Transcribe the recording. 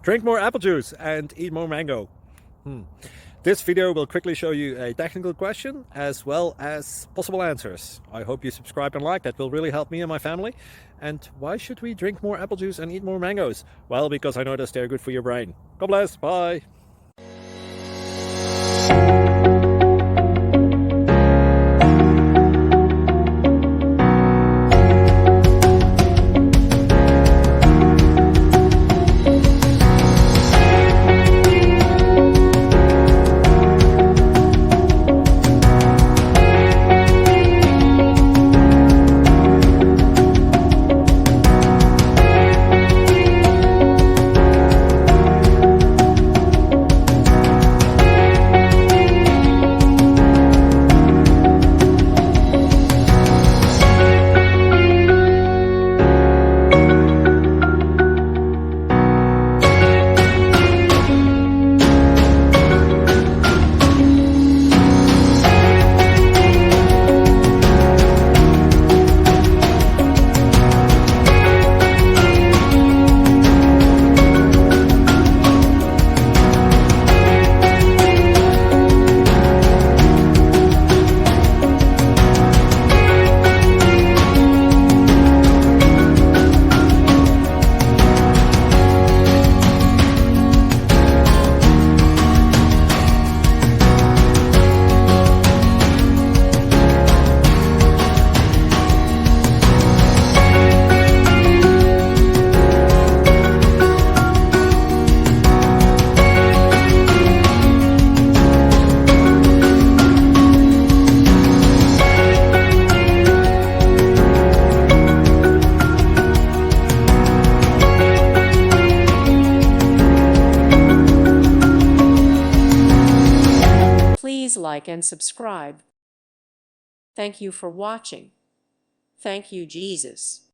Drink more apple juice and eat more mango. This video will quickly show you a technical question as well as possible answers. I hope you subscribe and like, that will really help me and my family. And why should we drink more apple juice and eat more mangoes? Well, because I noticed they're good for your brain. God bless, bye! Please like and subscribe. Thank you for watching. Thank you, Jesus.